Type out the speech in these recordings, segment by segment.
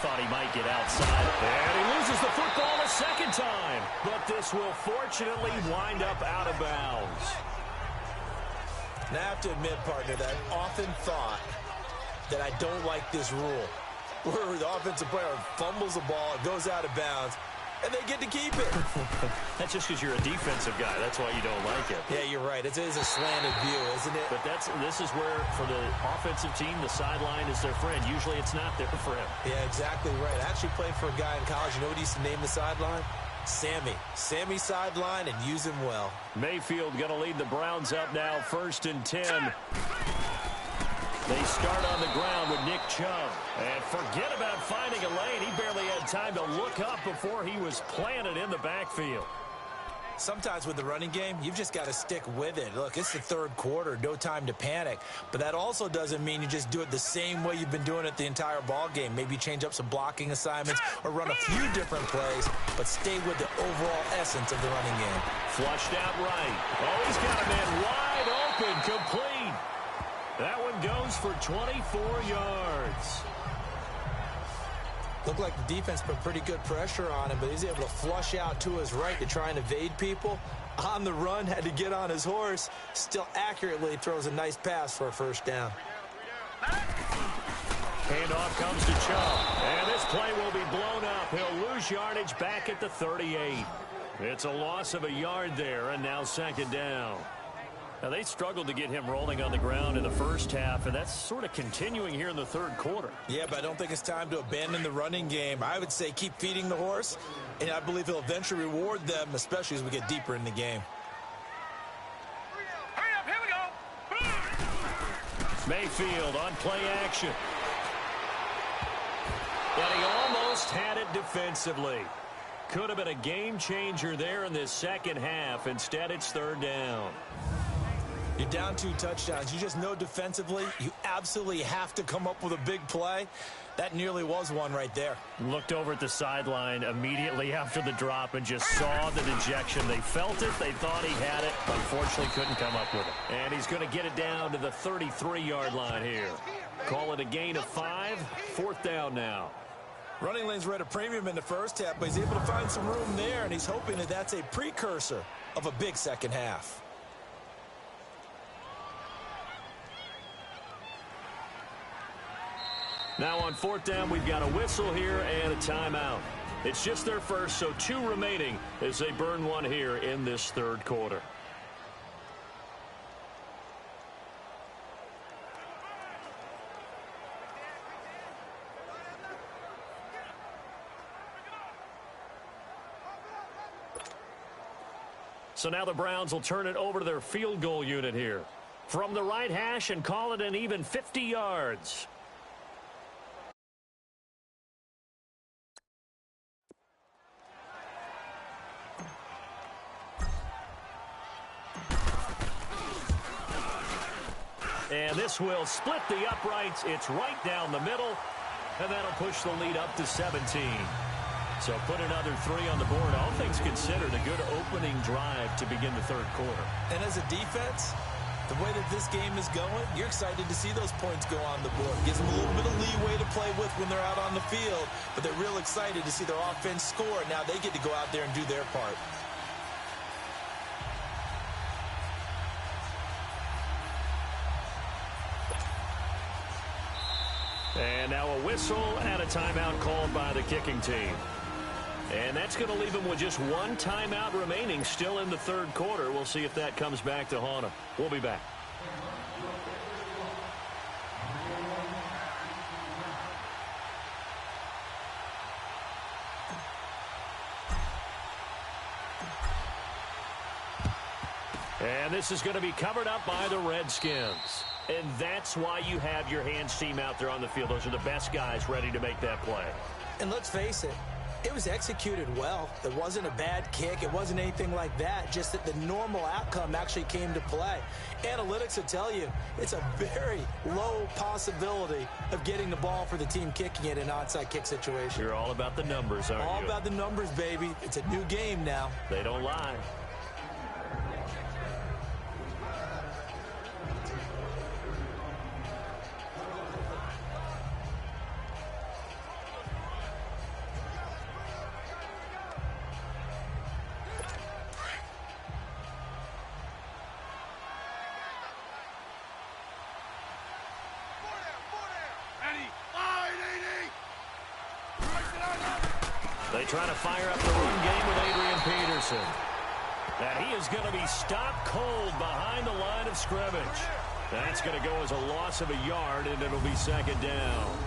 thought he might get outside. And he loses the football a second time. But this will fortunately wind up out of bounds. Now, I have to admit, partner, that I've often thought that I don't like this rule, where the offensive player fumbles the ball, it goes out of bounds, and they get to keep it. That's just because you're a defensive guy. That's why you don't like it. Yeah, you're right. It is a slanted view, isn't it? But this is where, for the offensive team, the sideline is their friend. Usually it's not there for him. Yeah, exactly right. I actually played for a guy in college. You know what he used to name the sideline? Sammy. Sammy sideline, and use him well. Mayfield going to lead the Browns up now, 1st and 10. They start on the ground with Nick Chubb. And forget about finding a lane. He barely had time to look up before he was planted in the backfield. Sometimes with the running game, you've just got to stick with it. Look, it's the third quarter, no time to panic. But that also doesn't mean you just do it the same way you've been doing it the entire ball game. Maybe change up some blocking assignments or run a few different plays, but stay with the overall essence of the running game. Flushed out right. Oh, he's got a man wide open, complete. That one goes for 24 yards. Looked like the defense put pretty good pressure on him, but he's able to flush out to his right to try and evade people. On the run, had to get on his horse. Still accurately throws a nice pass for a first down. Handoff comes to Chubb. And this play will be blown up. He'll lose yardage back at the 38. It's a loss of a yard there, and now 2nd down. Now, they struggled to get him rolling on the ground in the first half, and that's sort of continuing here in the third quarter. Yeah, but I don't think it's time to abandon the running game. I would say keep feeding the horse, and I believe he'll eventually reward them, especially as we get deeper in the game. Hurry up, here we go. Mayfield on play action. And he almost had it defensively. Could have been a game changer there in this second half. Instead, it's 3rd down. You're down 2 touchdowns. You just know defensively you absolutely have to come up with a big play. That nearly was one right there. Looked over at the sideline immediately after the drop and just saw the dejection. They felt it. They thought he had it. Unfortunately, couldn't come up with it. And he's going to get it down to the 33-yard line here. Call it a gain of 5. 4th down now. Running lanes were at a premium in the first half, but he's able to find some room there, and he's hoping that that's a precursor of a big second half. Now on 4th down, we've got a whistle here and a timeout. It's just their first, so 2 remaining as they burn one here in this third quarter. So now the Browns will turn it over to their field goal unit here. From the right hash and call it an even 50 yards. And this will split the uprights. It's right down the middle. And that'll push the lead up to 17. So put another 3 on the board. All things considered, a good opening drive to begin the third quarter. And as a defense, the way that this game is going, you're excited to see those points go on the board. Gives them a little bit of leeway to play with when they're out on the field. But they're real excited to see their offense score. Now they get to go out there and do their part. And now a whistle and a timeout called by the kicking team. And that's going to leave them with just 1 timeout remaining still in the third quarter. We'll see if that comes back to haunt them. We'll be back. And this is going to be covered up by the Redskins. And that's why you have your hands team out there on the field. Those are the best guys ready to make that play. And let's face it, it was executed well. It wasn't a bad kick. It wasn't anything like that. Just that the normal outcome actually came to play. Analytics will tell you it's a very low possibility of getting the ball for the team kicking it in an onside kick situation. You're all about the numbers, aren't you? All about the numbers, baby. It's a new game now. They don't lie. They try to fire up the run game with Adrian Peterson. And he is going to be stopped cold behind the line of scrimmage. That's going to go as a loss of a yard, and it'll be second down.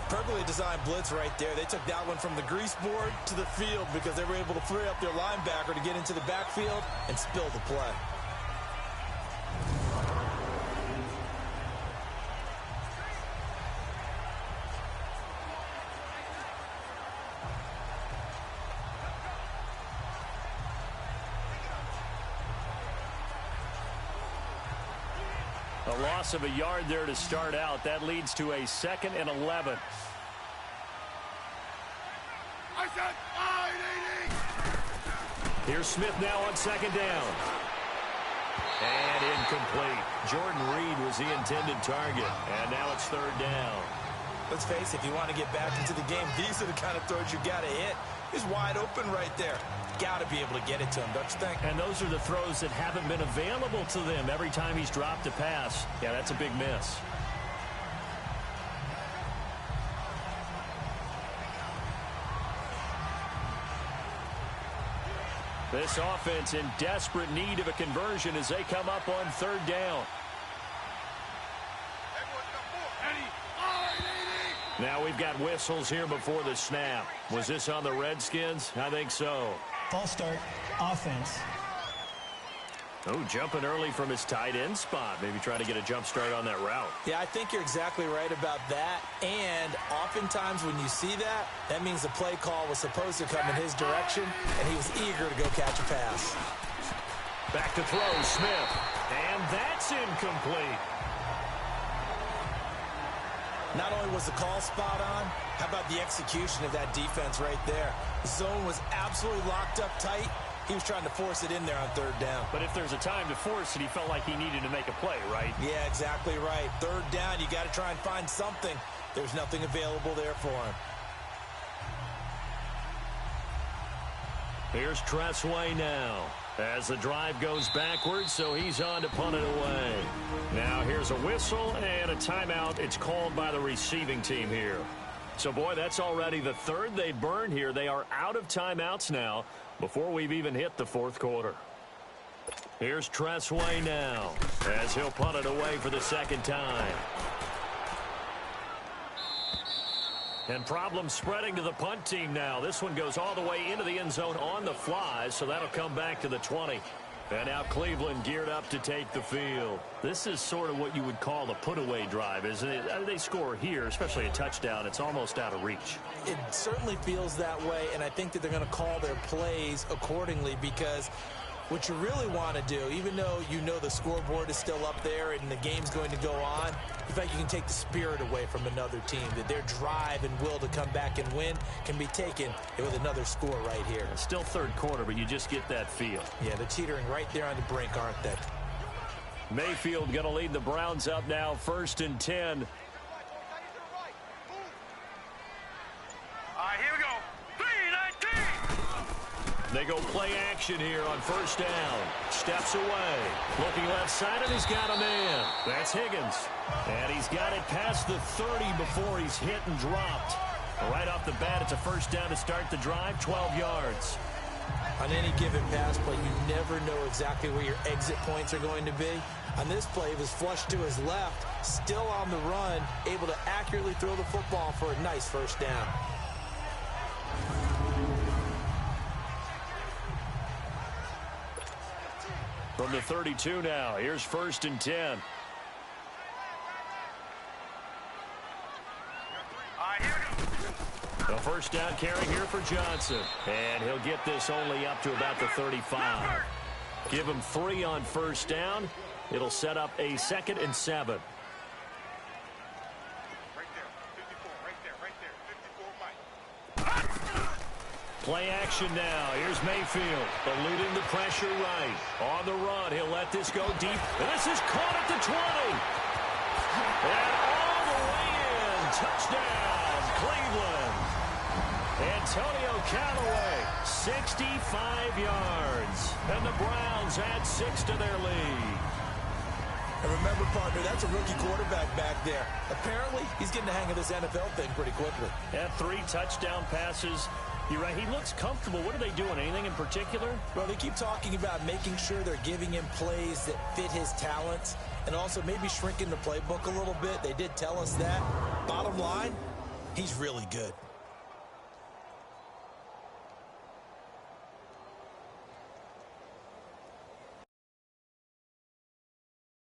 Perfectly designed blitz right there. They took that one from the grease board to the field because they were able to free up their linebacker to get into the backfield and spill the play. A loss of a yard there to start out. That leads to a 2nd and 11. I said 580. Here's Smith now on second down. And incomplete. Jordan Reed was the intended target. And now it's third down. Let's face it, if you want to get back into the game, these are the kind of throws you got to hit. He's wide open right there. Got to be able to get it to him, don't you think? And those are the throws that haven't been available to them every time he's dropped a pass. Yeah, that's a big miss. This offense in desperate need of a conversion as they come up on third down. Now we've got whistles here before the snap. Was this on the Redskins? I think so. False start, offense. Oh, jumping early from his tight end spot. Maybe trying to get a jump start on that route. Yeah, I think you're exactly right about that. And oftentimes when you see that, that means the play call was supposed to come in his direction, and he was eager to go catch a pass. Back to throw, Smith. And that's incomplete. Not only was the call spot on, how about the execution of that defense right there? The zone was absolutely locked up tight. He was trying to force it in there on third down. But if there's a time to force it, he felt like he needed to make a play, right? Yeah, exactly right. Third down, you got to try and find something. There's nothing available there for him. Here's Tressway now as the drive goes backwards, so he's on to punt it away. Now here's a whistle and a timeout. It's called by the receiving team here. So, boy, that's already the third they burned here. They are out of timeouts now before we've even hit the fourth quarter. Here's Tressway now as he'll punt it away for the second time. And problems spreading to the punt team now. This one goes all the way into the end zone on the fly, so that'll come back to the 20. And now Cleveland geared up to take the field. This is sort of what you would call a put-away drive, isn't it? They score here, especially a touchdown. It's almost out of reach. It certainly feels that way, and I think that they're going to call their plays accordingly because what you really want to do, even though you know the scoreboard is still up there and the game's going to go on, in fact, you can take the spirit away from another team, that their drive and will to come back and win can be taken with another score right here. It's still third quarter, but you just get that feel. Yeah, they're teetering right there on the brink, aren't they? Mayfield going to lead the Browns up now, 1st and 10. All right, here we go. 3-19. They go play action here on first down. Steps away. Looking left side, and he's got a man. That's Higgins. And he's got it past the 30 before he's hit and dropped. Right off the bat, it's a first down to start the drive, 12 yards. On any given pass play, you never know exactly where your exit points are going to be. On this play, he was flushed to his left, still on the run, able to accurately throw the football for a nice first down. From the 32 now, here's 1st and 10. All right, here we go. The first down carry here for Johnson. And he'll get this only up to about the 35. Give him 3 on first down. It'll set up a 2nd and 7. Right there, 54, Mike. Play action now. Here's Mayfield. Eluding the pressure right. On the run, he'll let this go deep. And this is caught at the 20. And all the way in. Touchdown, Cleveland. Antonio Callaway, 65 yards. And the Browns add 6 to their lead. And remember, partner, that's a rookie quarterback back there. Apparently, he's getting the hang of this NFL thing pretty quickly. Had 3 touchdown passes You're right. He looks comfortable. What are they doing? Anything in particular? Well, they keep talking about making sure they're giving him plays that fit his talents and also maybe shrinking the playbook a little bit. They did tell us that. Bottom line, he's really good.